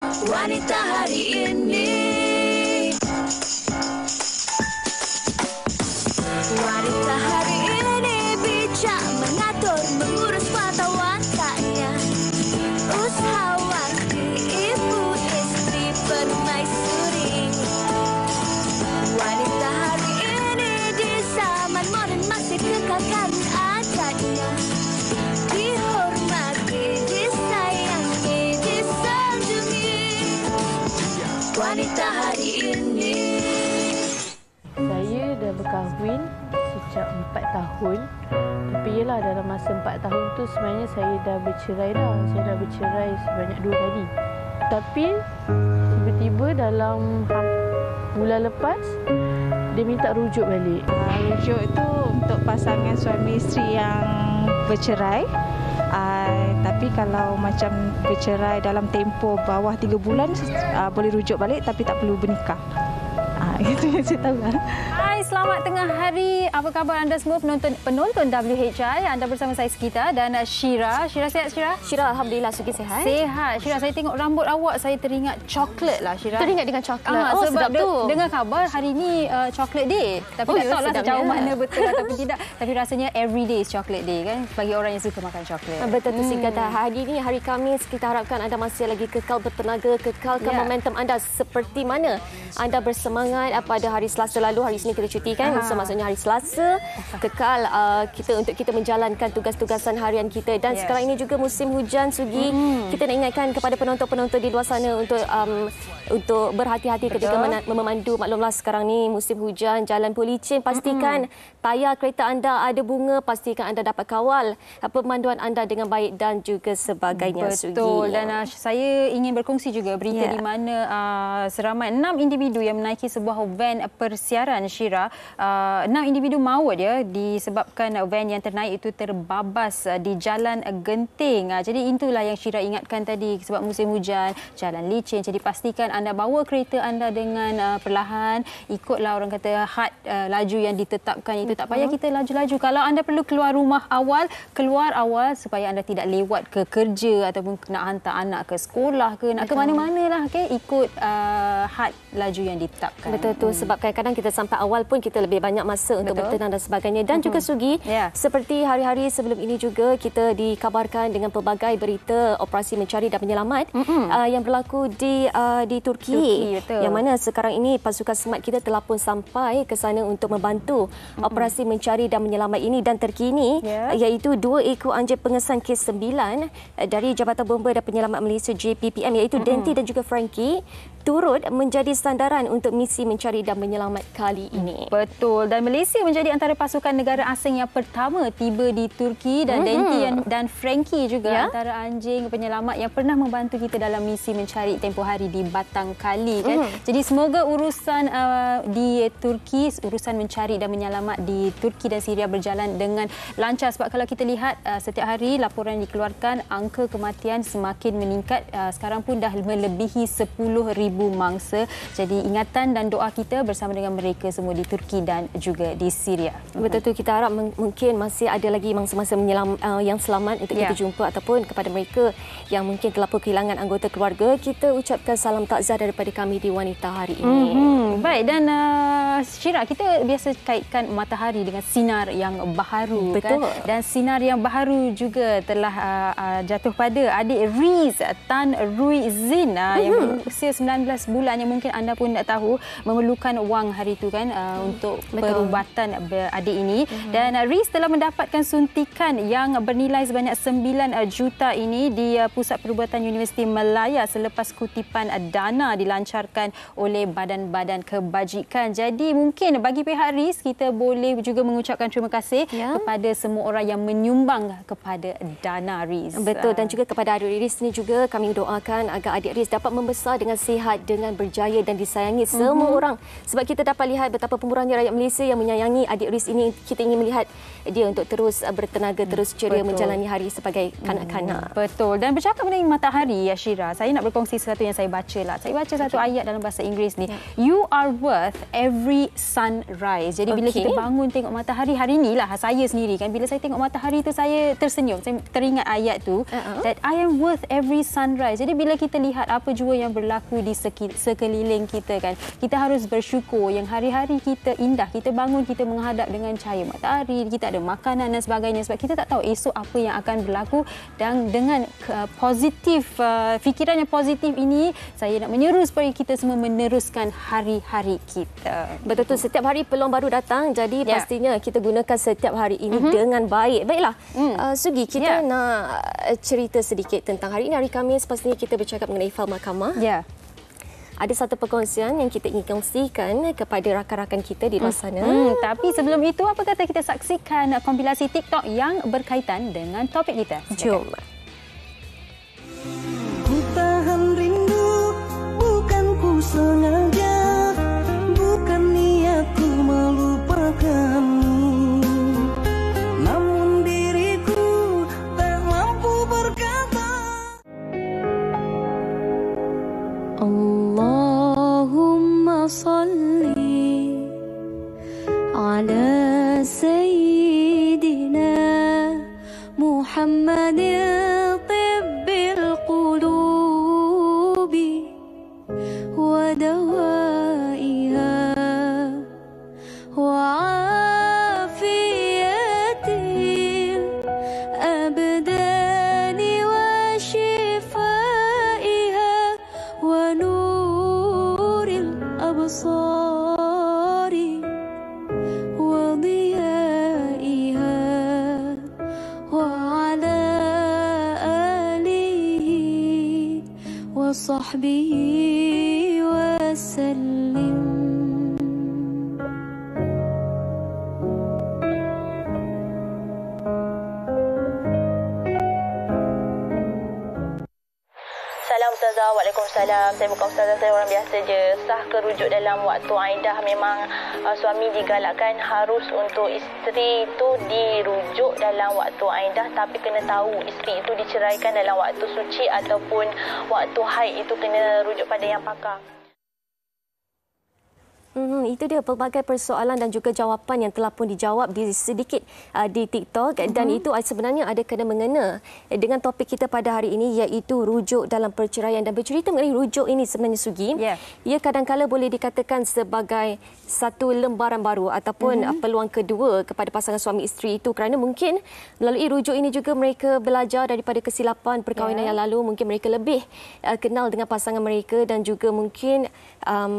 Wanita hari ini. Wanita hari ini bijak mengatur, mengurus mata wataknya. Usahawati, ibu istri, permaisuri. Wanita hari ini di zaman moden masih kekalkan adatnya. Dihormati, disayangi, disanjungi. Wanita hari ini. Saya dah berkahwin sejak 4 tahun. Tapi yelah, dalam masa 4 tahun tu sebenarnya saya dah bercerai dah. Saya dah bercerai sebanyak 2 kali. Tapi tiba-tiba dalam bulan lepas dia minta rujuk balik. Rujuk itu untuk pasangan suami isteri yang bercerai. Tapi kalau macam bercerai dalam tempoh bawah 3 bulan boleh rujuk balik tapi tak perlu bernikah. Itu yang saya tahu. Hai, selamat tengah hari. Apa khabar anda semua penonton WHI? Anda bersama saya Skita dan Syira. Syira sihat, Syira? Syira, alhamdulillah Sugi sihat. Sihat. Syira, saya tengok rambut awak, saya teringat coklat lah, Syira. Teringat dengan coklat. Sebab sedap tu. Dengar khabar hari ni coklat day. Tapi tak tahu lah sejauh mana betul ataupun tidak. Tapi rasanya every day is chocolate day kan, bagi orang yang suka makan coklat. Betul tu Skita. Hari ni hari Khamis, kita harapkan anda masih lagi kekal bertenaga, kekalkan momentum anda seperti mana anda bersemangat pada hari Selasa lalu. Hari Senin kita cuti kan. So maksudnya hari Selasa kekal untuk kita menjalankan tugas-tugasan harian kita. Dan sekarang ini juga musim hujan, Sugi. Kita nak ingatkan kepada penonton-penonton di luar sana untuk berhati-hati ketika memandu. Maklumlah sekarang ni musim hujan, jalan pun licin. Pastikan tayar kereta anda ada bunga, pastikan anda dapat kawal pemanduan anda dengan baik dan juga sebagainya. Betul. Dan saya ingin berkongsi juga berita di mana seramai 6 individu yang menaiki sebuah van persiaran, Syira. 6 individu maut disebabkan van yang ternaik itu terbabas di Jalan Genting. Jadi itulah yang Syira ingatkan tadi, sebab musim hujan, jalan licin. Jadi pastikan anda bawa kereta anda dengan perlahan, ikutlah orang kata had laju yang ditetapkan itu. Tak payah kita laju-laju. Kalau anda perlu keluar rumah awal, keluar awal supaya anda tidak lewat ke kerja ataupun nak hantar anak ke sekolah ke nak ke mana-mana lah, ikut had laju yang ditetapkan. Betul tu, sebab kadang-kadang kita sampai awal pun kita lebih banyak masa untuk bertenang dan sebagainya. Dan juga Sugi, seperti hari-hari sebelum ini juga kita dikabarkan dengan pelbagai berita operasi mencari dan penyelamat yang berlaku di Turki. Yang mana sekarang ini pasukan SMAT kita telah pun sampai ke sana untuk membantu operasi mencari dan menyelamat ini. Dan terkini iaitu 2 ekor anjing pengesan kes 9 dari Jabatan Bomba dan Penyelamat Malaysia JPPM iaitu Denti dan juga Frankie turut menjadi sandaran untuk misi mencari dan menyelamat kali ini. Betul. Dan Malaysia menjadi antara pasukan negara asing yang pertama tiba di Turki. Dan Denti dan Frankie juga antara anjing penyelamat yang pernah membantu kita dalam misi mencari tempoh hari di Batang Kali kan. Jadi semoga urusan di Turki, urusan mencari dan menyelamat di Turki dan Syria berjalan dengan lancar. Sebab kalau kita lihat setiap hari laporan yang dikeluarkan, angka kematian semakin meningkat. Sekarang pun dah melebihi 10,000 mangsa. Jadi ingatan dan doa kita bersama dengan mereka semua di Turki dan juga di Syria. Betul tu, kita harap mungkin masih ada lagi mangsa-mangsa yang selamat untuk kita jumpa, ataupun kepada mereka yang mungkin telah pun kehilangan anggota keluarga, kita ucapkan salam takziah daripada kami di Wanita hari ini. Baik, dan Syira, kita biasa kaitkan matahari dengan sinar yang baharu. Betul. Kan? Dan sinar yang baharu juga telah jatuh pada adik Riz Tan Ruizin yang berusia 19 bulan, yang mungkin anda pun tak tahu memerlukan wang hari itu kan untuk perubatan adik ini. Dan Riz telah mendapatkan suntikan yang bernilai sebanyak 9 juta ini di Pusat Perubatan Universiti Malaya selepas kutipan dana dilancarkan oleh badan-badan kebajikan. Jadi mungkin bagi pihak Riz, kita boleh juga mengucapkan terima kasih kepada semua orang yang menyumbang kepada dana Riz. Betul. Dan juga kepada adik Riz ni juga kami doakan agar adik Riz dapat membesar dengan sihat terlihat dengan berjaya dan disayangi semua orang. Sebab kita dapat lihat betapa pemurahnya rakyat Malaysia yang menyayangi adik Riz ini. Kita ingin melihat dia untuk terus bertenaga, terus ceria menjalani hari sebagai kanak-kanak. Betul. Dan bercakap mengenai matahari, Shira, saya nak berkongsi sesuatu yang saya baca lah. Saya baca satu ayat dalam bahasa Inggeris ni. You are worth every sunrise. Jadi bila kita bangun tengok matahari, hari inilah saya sendiri kan, bila saya tengok matahari tu saya tersenyum. Saya teringat ayat tu, that I am worth every sunrise. Jadi bila kita lihat apa jua yang berlaku di sekeliling kita kan, kita harus bersyukur yang hari-hari kita indah. Kita bangun, kita menghadap dengan cahaya matahari, kita ada makanan dan sebagainya, sebab kita tak tahu esok apa yang akan berlaku. Dan dengan fikiran yang positif ini, saya nak menyeru supaya kita semua meneruskan hari-hari kita. Betul, setiap hari peluang baru datang, jadi pastinya kita gunakan setiap hari ini dengan baik. Baiklah, Sugi, kita nak cerita sedikit tentang hari ini, hari Khamis. Pastinya kita bercakap mengenai fail mahkamah. Ada satu perkongsian yang kita ingin kongsikan kepada rakan-rakan kita di luar sana. Tapi sebelum itu, apa kata kita saksikan kompilasi TikTok yang berkaitan dengan topik kita? Jom. Ku tahan rindu, bukan ku sengaja, bukan niatku melupakanmu. Namun diriku tak mampu berkata. Allahumma salli ala sayyidina Muhammadin tibbil qulubi wa dawaiha wa afiyatil abdani wa shifaiha wa nuril absari wa diyaiha wa ala alihi wa sahbihi wa sallim. Salam Ustazah, Waalaikumsalam. Saya bukan Ustazah, saya orang biasa je. Sah ke rujuk dalam waktu iddah memang suami digalakkan harus untuk isteri itu dirujuk dalam waktu iddah, tapi kena tahu isteri itu diceraikan dalam waktu suci ataupun waktu haid, itu kena rujuk pada yang pakar. Itu dia pelbagai persoalan dan juga jawapan yang telah pun dijawab sedikit di TikTok dan itu sebenarnya ada kena-mengena dengan topik kita pada hari ini, iaitu rujuk dalam perceraian. Dan bercerita mengenai rujuk ini sebenarnya, Sugi, ia kadang-kala boleh dikatakan sebagai satu lembaran baru ataupun peluang kedua kepada pasangan suami isteri itu, kerana mungkin melalui rujuk ini juga mereka belajar daripada kesilapan perkahwinan yang lalu. Mungkin mereka lebih kenal dengan pasangan mereka dan juga mungkin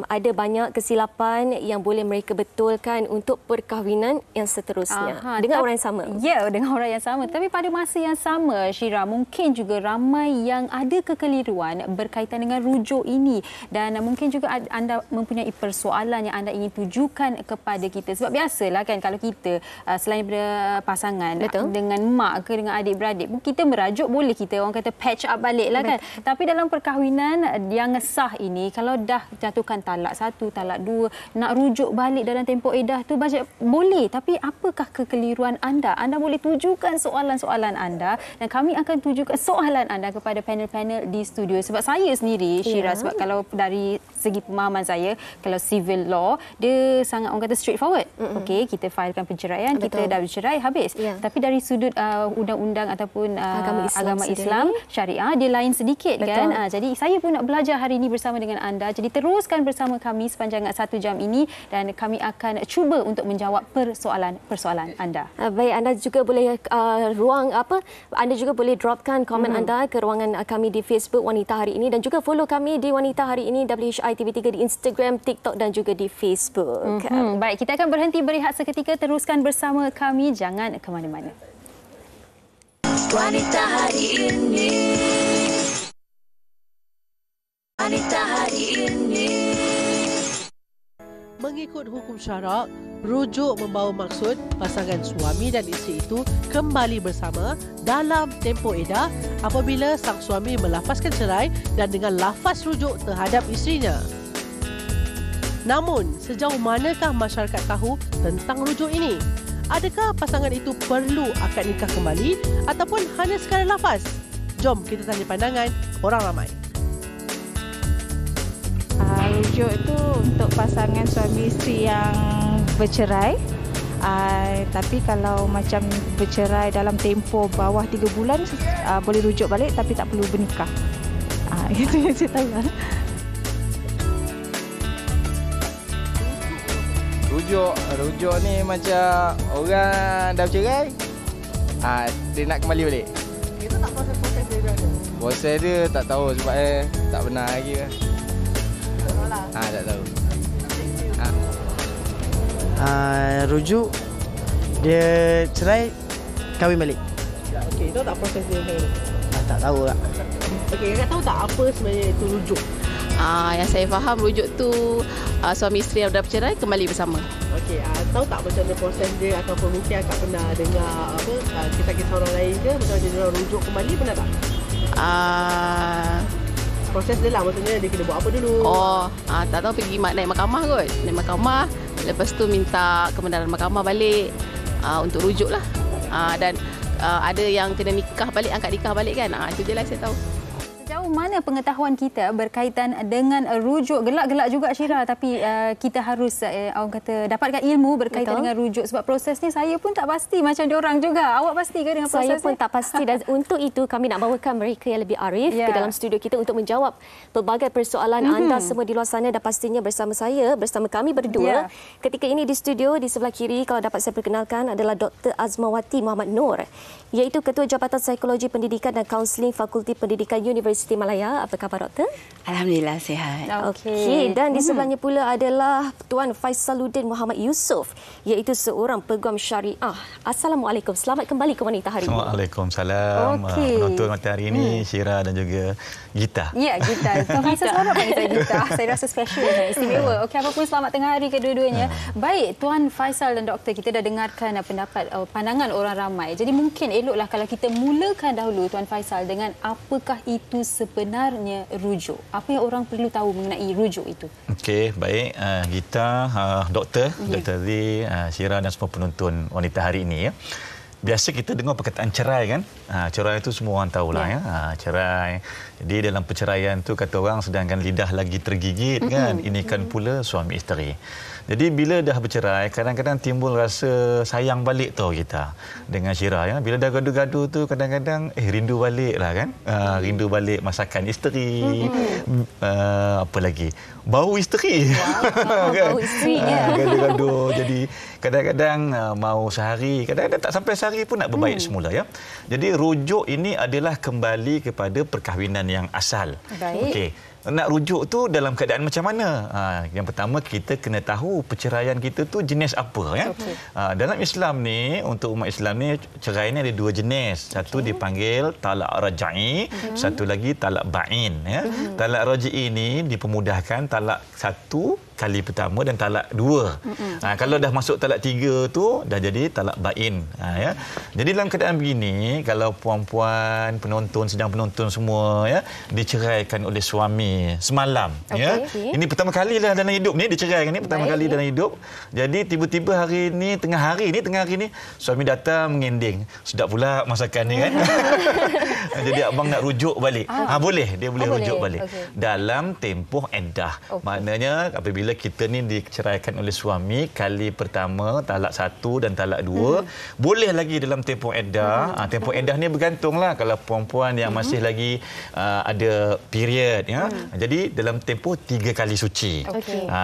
ada banyak kesilapan yang boleh mereka betulkan untuk perkahwinan yang seterusnya dengan orang yang sama. Ya, dengan orang yang sama. Tapi pada masa yang sama, Shira, mungkin juga ramai yang ada kekeliruan berkaitan dengan rujuk ini, dan mungkin juga anda mempunyai persoalan yang anda ingin tujukan kepada kita. Sebab biasalah kan, kalau kita selain daripada pasangan dengan mak ke dengan adik-beradik, kita merajuk boleh, kita orang kata patch up balik lah kan. Tapi dalam perkahwinan yang sah ini, kalau dah jatuhkan talak 1, talak 2, nak rujuk balik dalam tempoh iddah tu boleh. Tapi apakah kekeliruan anda? Anda boleh tujukan soalan-soalan anda dan kami akan tujukan soalan anda kepada panel-panel di studio. Sebab saya sendiri, Shira, sebab kalau dari segi pemahaman saya, kalau civil law, dia sangat orang kata straightforward. Okey, kita filekan perceraian, kita dah bercerai, habis. Tapi dari sudut undang-undang ataupun agama Islam syariah, dia lain sedikit kan. Jadi saya pun nak belajar hari ini bersama dengan anda. Jadi teruskan bersama kami sepanjang 1 jam ini dan kami akan cuba untuk menjawab persoalan anda. Baik, anda juga boleh anda juga boleh dropkan komen anda ke ruangan kami di Facebook Wanita Hari Ini, dan juga follow kami di Wanita Hari Ini WHI TV3 di Instagram, TikTok dan juga di Facebook. Baik, kita akan berhenti berehat seketika. Teruskan bersama kami, jangan ke mana-mana. Wanita Hari Ini, Wanita Hari Ini. Mengikut hukum syarak, rujuk membawa maksud pasangan suami dan isteri itu kembali bersama dalam tempoh edah apabila sang suami melafazkan cerai dan dengan lafaz rujuk terhadap isterinya. Namun, sejauh manakah masyarakat tahu tentang rujuk ini? Adakah pasangan itu perlu akad nikah kembali ataupun hanya sekadar lafaz? Jom kita tanya pandangan orang ramai. Rujuk itu untuk pasangan suami isteri yang bercerai. Tapi kalau macam bercerai dalam tempoh bawah 3 bulan boleh rujuk balik tapi tak perlu bernikah. Itu yang saya tahu. Rujuk ni macam orang dah bercerai, dia nak kembali balik. Kita tak proses dia dah. Proses dia tak tahu sebab tak pernah lagi lah. Tak tahu. Rujuk dia cerai kahwin balik. Okey, itu tak proses dia macam mana? Tak tahu lah. Okey, kakak tahu tak apa sebenarnya itu rujuk? Yang saya faham rujuk tu suami isteri yang dah bercerai kembali bersama. Okey, tahu tak macam mana proses dia ataupun mungkin akak pernah dengar kisah-kisah orang lain ke macam mana dia rujuk kembali, pernah tak? Proses dia lah, maksudnya dia kena buat apa dulu? Tak tahu, pergi naik mahkamah kot. Naik mahkamah, lepas tu minta kebenaran mahkamah balik untuk rujuk lah. Dan ada yang kena nikah balik, angkat nikah balik kan. Itu je lah saya tahu. Sejauh mana pengetahuan kita berkaitan dengan rujuk? Gelak-gelak juga Syira, tapi kita harus orang kata dapatkan ilmu berkaitan dengan rujuk sebab prosesnya saya pun tak pasti macam diorang juga. Awak pasti ke dengan prosesnya? Saya pun tak pasti dan untuk itu kami nak bawakan mereka yang lebih arif ke dalam studio kita untuk menjawab pelbagai persoalan anda semua di luar sana dan pastinya bersama saya, bersama kami berdua. Ketika ini di studio di sebelah kiri kalau dapat saya perkenalkan adalah Dr. Azmawati Muhammad Noor, iaitu Ketua Jabatan Psikologi Pendidikan dan Kaunseling Fakulti Pendidikan Universiti Malaya. Apa khabar doktor? Alhamdulillah sihat. Okey, dan di sebelahnya pula adalah Tuan Faisaluddin Muhammad Yusof, iaitu seorang peguam syariah. Assalamualaikum. Selamat kembali ke Wanita Hari ini. Waalaikumsalam. Penonton Wanita Hari ini Syira dan juga Gita. Ya, Gita. Tuan Faisal selamat panggil saya Gita. Saya rasa special dan istimewa. Okey, apapun selamat tengah hari kedua-duanya. Baik, Tuan Faisal dan doktor, kita dah dengarkan pendapat pandangan orang ramai. Jadi mungkin eloklah kalau kita mulakan dahulu Tuan Faisal dengan apakah itu sebenarnya rujuk. Apa yang orang perlu tahu mengenai rujuk itu? Okey, baik. Gita, doktor, Dr. Lee, Syira dan semua penonton Wanita Hari ini ya. Biasa kita dengar perkataan cerai kan? Cerai itu semua orang tahulah ya. Cerai. Jadi dalam perceraian tu kata orang sedangkan lidah lagi tergigit kan. Ini kan pula suami isteri. Jadi bila dah bercerai, kadang-kadang timbul rasa sayang balik tau kita dengan Syira ya. Bila dah gaduh-gaduh tu kadang-kadang rindu balik lah kan. Rindu balik masakan isteri. Apa lagi? Bau isteri. Wow, kan? Bau isteri ya. Gaduh-gaduh. Jadi kadang-kadang mau sehari, kadang-kadang tak sampai sehari pun nak berbaik semula ya. Jadi rujuk ini adalah kembali kepada perkahwinan yang asal. Baik. Okey. Nak rujuk tu dalam keadaan macam mana? Yang pertama kita kena tahu perceraian kita tu jenis apa ya. Okay. Dalam Islam ni, untuk umat Islam ni cerai ni ada dua jenis. Satu dipanggil talak raj'i, satu lagi talak ba'in ya. Talak raj'i ni dipermudahkan talak satu kali pertama dan talak dua. Kalau dah masuk talak tiga tu dah jadi talak ba'in ya. Jadi dalam keadaan begini, kalau puan-puan penonton sedang penonton semua ya diceraikan oleh suami semalam ya. Ini pertama kalilah dalam hidup ni diceraikan ni pertama kali dalam hidup. Jadi tiba-tiba hari ni tengah hari ni suami datang mengending. Sedap pula masakan ni kan. Jadi abang nak rujuk balik. Boleh, dia boleh rujuk balik. Dalam tempoh iddah. Maknanya apabila kita ni diceraikan oleh suami kali pertama talak 1 dan talak 2, boleh lagi dalam tempoh iddah. Tempoh iddah ni bergantunglah kalau perempuan yang masih lagi ada period ya. Jadi dalam tempoh 3 kali suci.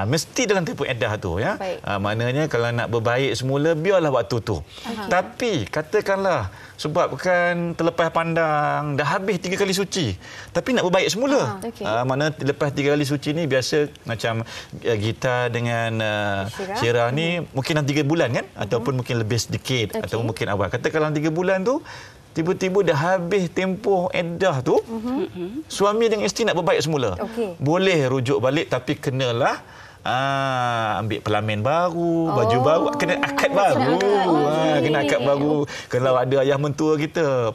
Mesti dalam tempoh iddah tu ya. Maknanya kalau nak berbaik semula biarlah waktu tu. Tapi katakanlah sebabkan terlepas pandang dah habis 3 kali suci tapi nak berbaik semula. Mana lepas 3 kali suci ni biasa macam Gita dengan Syira ni mungkin dalam 3 bulan kan ataupun mungkin lebih sedikit ataupun mungkin awal. Katakanlah 3 bulan tu tiba-tiba dah habis tempoh iddah tu, suami dengan isteri nak berbaik semula. Boleh rujuk balik tapi kenalah ambil pelamin baru, baju baru, kena akad baru. Kena akad baru. Kalau ada ayah mentua kita,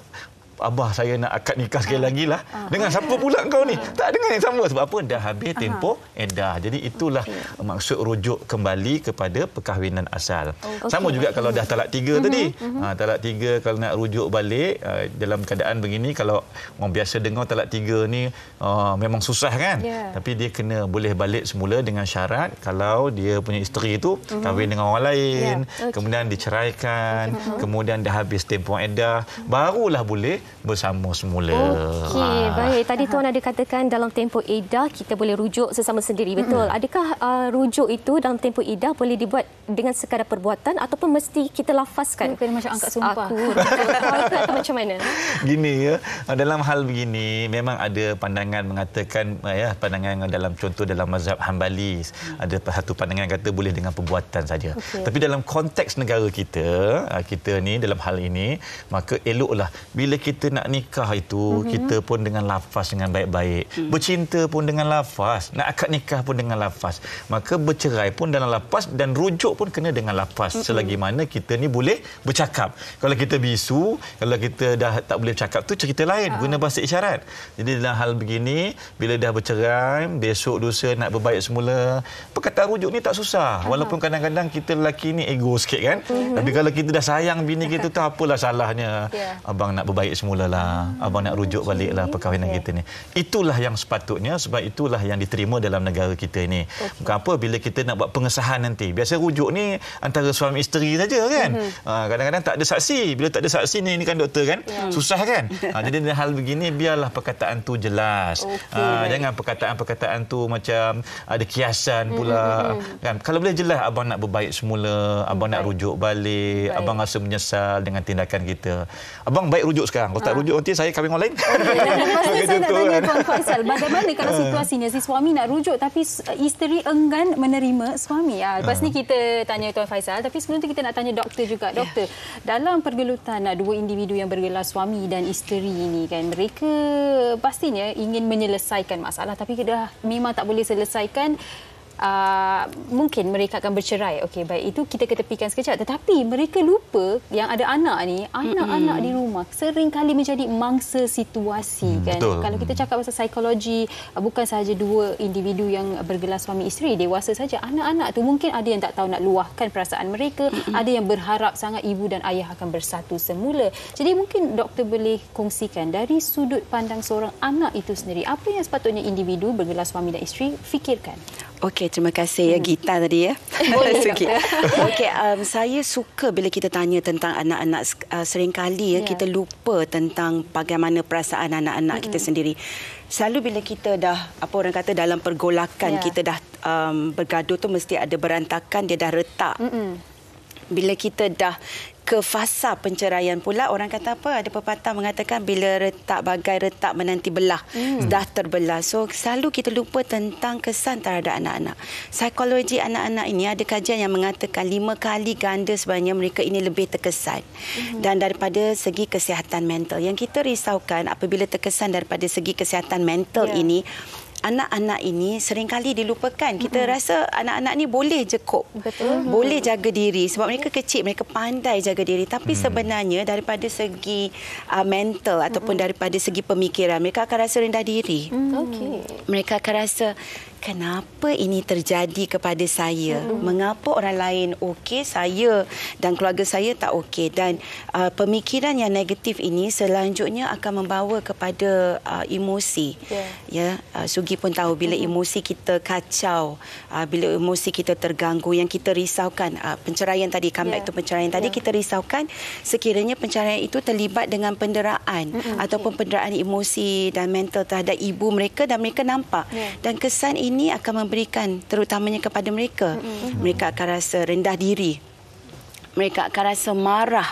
abah saya nak akad nikah sekali lagi lah. Dengan siapa pula kau ni? Tak, dengan yang sama. Sebab apa? Dah habis tempoh edah. Jadi itulah maksud rujuk kembali kepada perkahwinan asal. Sama juga kalau dah talak 3 tadi. Talak 3 kalau nak rujuk balik dalam keadaan begini, kalau orang biasa dengar talak 3 ni memang susah kan? Tapi dia kena boleh balik semula dengan syarat kalau dia punya isteri tu kahwin dengan orang lain, kemudian diceraikan, kemudian dah habis tempoh edah, barulah boleh bersama semula. Okey, baik. Tadi Tuan ada katakan dalam tempoh edah kita boleh rujuk sesama sendiri, betul? Adakah rujuk itu dalam tempoh edah boleh dibuat dengan sekadar perbuatan ataupun mesti kita lafazkan? Kena macam angkat sumpah. Atau macam mana? Gini ya, dalam hal begini memang ada pandangan mengatakan pandangan dalam contoh dalam mazhab Hambali, ada satu pandangan kata boleh dengan perbuatan saja. Tapi dalam konteks negara kita, kita ni dalam hal ini, maka eloklah bila kita nak nikah itu, kita pun dengan lafaz dengan baik-baik. Bercinta pun dengan lafaz. Nak akad nikah pun dengan lafaz. Maka bercerai pun dalam lafaz dan rujuk pun kena dengan lafaz. Selagi mana kita ni boleh bercakap. Kalau kita bisu, kalau kita dah tak boleh bercakap tu cerita lain. Guna bahasa isyarat. Jadi dalam hal begini, bila dah bercerai, besok lusa nak berbaik semula, perkataan rujuk ni tak susah. Walaupun kadang-kadang kita lelaki ni ego sikit kan. Tapi kalau kita dah sayang bini kita tu, apalah salahnya. Abang nak berbaik semula lah, abang nak rujuk baliklah perkahwinan kita ni. Itulah yang sepatutnya, sebab itulah yang diterima dalam negara kita ini. Bukan apa bila kita nak buat pengesahan nanti. Biasa rujuk ni antara suami isteri saja kan. Kadang-kadang tak ada saksi. Bila tak ada saksi ni kan doktor kan, susah kan. Jadi dalam hal begini biarlah perkataan tu jelas. Jangan perkataan-perkataan tu macam ada kiasan pula kan. Kalau boleh jelas abang nak berbaik semula, abang nak rujuk balik, abang rasa menyesal dengan tindakan kita. Abang baik rujuk sekarang. Kalau tak rujuk nanti saya kahwin orang lain. Lepas saya nak tanya Tuan Faisal, bagaimana kalau situasinya si suami nak rujuk tapi isteri enggan menerima suami? Lepas ni kita tanya Tuan Faisal, tapi sebelum tu kita nak tanya doktor juga. Doktor, dalam pergelutan dua individu yang bergelar suami dan isteri ini kan, mereka pastinya ingin menyelesaikan masalah tapi dah memang tak boleh selesaikan. Mungkin mereka akan bercerai. Okey, baik, itu kita ketepikan sekejap. Tetapi mereka lupa yang ada anak ni, anak-anak di rumah sering kali menjadi mangsa situasi kan. Betul. Kalau kita cakap pasal psikologi, bukan sahaja dua individu yang bergelar suami isteri, dewasa saja, anak-anak tu mungkin ada yang tak tahu nak luahkan perasaan mereka, ada yang berharap sangat ibu dan ayah akan bersatu semula. Jadi mungkin doktor boleh kongsikan dari sudut pandang seorang anak itu sendiri, apa yang sepatutnya individu bergelar suami dan isteri fikirkan? Okey, terima kasih ya Gita tadi ya. Okey, saya suka bila kita tanya tentang anak-anak, seringkali ya kita lupa tentang bagaimana perasaan anak-anak kita sendiri. Selalu bila kita dah, apa orang kata, dalam pergolakan kita dah bergaduh tu mesti ada berantakan, dia dah retak. Bila kita dah ke fasa penceraian pula, orang kata apa? Ada pepatah mengatakan bila retak bagai retak menanti belah, dah terbelah. So selalu kita lupa tentang kesan terhadap anak-anak. Psikologi anak-anak ini ada kajian yang mengatakan 5 kali ganda sebenarnya mereka ini lebih terkesan. Dan daripada segi kesihatan mental, yang kita risaukan apabila terkesan daripada segi kesihatan mental ini, anak-anak ini seringkali dilupakan. Kita rasa anak-anak ni boleh je cope, boleh jaga diri sebab mereka kecil, mereka pandai jaga diri. Tapi sebenarnya daripada segi mental ataupun daripada segi pemikiran, mereka akan rasa rendah diri. Mereka akan rasa, kenapa ini terjadi kepada saya? Mengapa orang lain okey, saya dan keluarga saya tak okey? Dan pemikiran yang negatif ini selanjutnya akan membawa kepada emosi. Sugi pun tahu bila emosi kita kacau, bila emosi kita terganggu, yang kita risaukan penceraian tadi, comeback to penceraian tadi, kita risaukan sekiranya penceraian itu terlibat dengan penderaan ataupun penderaan emosi dan mental terhadap ibu mereka dan mereka nampak. Dan kesan ini akan memberikan terutamanya kepada mereka. Mereka akan rasa rendah diri. Mereka akan rasa marah.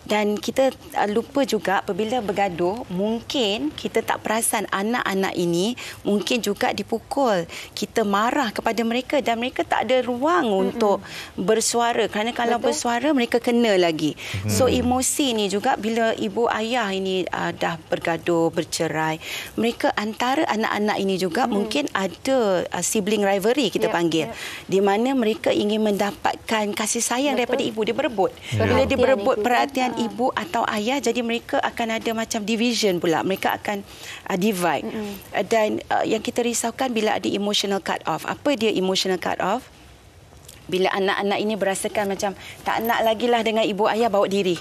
Dan kita lupa juga apabila bergaduh, mungkin kita tak perasan anak-anak ini mungkin juga dipukul. Kita marah kepada mereka dan mereka tak ada ruang untuk bersuara. Kerana kalau bersuara, mereka kena lagi. So, emosi ni juga bila ibu ayah ini dah bergaduh, bercerai, mereka antara anak-anak ini juga mungkin ada sibling rivalry kita panggil. Di mana mereka ingin mendapatkan kasih sayang daripada ibu. Dia berebut. Bila dia berebut perhatian ibu atau ayah, jadi mereka akan ada macam division pula. Mereka akan divide. Dan yang kita risaukan bila ada emotional cut off. Apa dia emotional cut off? Bila anak-anak ini berasakan macam tak nak lagi lah dengan ibu ayah, bawa diri.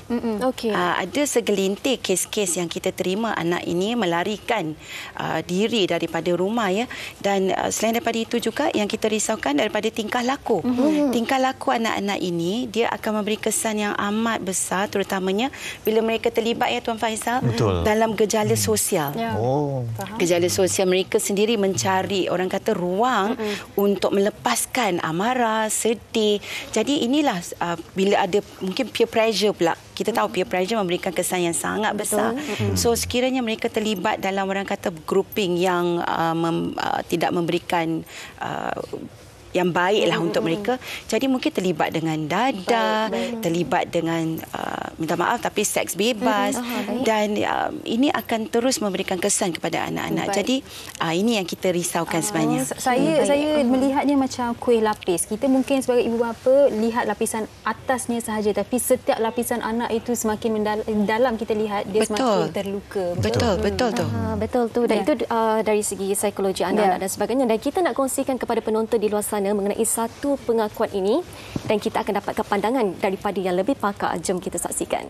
Ada segelintir kes-kes yang kita terima anak ini melarikan diri daripada rumah ya. Dan selain daripada itu juga yang kita risaukan daripada tingkah laku. Tingkah laku anak-anak ini dia akan memberi kesan yang amat besar, terutamanya bila mereka terlibat ya Tuan Faizal dalam gejala sosial. Gejala sosial, mereka sendiri mencari orang kata ruang untuk melepaskan amarah, sedih. Jadi inilah bila ada mungkin peer pressure pula. Kita tahu peer pressure memberikan kesan yang sangat besar. So sekiranya mereka terlibat dalam orang kata grouping yang tidak memberikan yang baiklah untuk mereka. Jadi mungkin terlibat dengan dadah, terlibat dengan minta maaf tapi seks bebas dan ini akan terus memberikan kesan kepada anak-anak. Jadi ini yang kita risaukan sebenarnya. Saya melihatnya macam kuih lapis. Kita mungkin sebagai ibu bapa lihat lapisan atasnya sahaja, tapi setiap lapisan anak itu semakin dalam kita lihat dia semakin terluka. Betul tu. Betul tu. Dan itu dari segi psikologi anak-anak dan sebagainya. Dan kita nak kongsikan kepada penonton di luar sana mengenai satu pengakuan ini dan kita akan dapatkan pandangan daripada yang lebih pakar. Jom kita saksikan.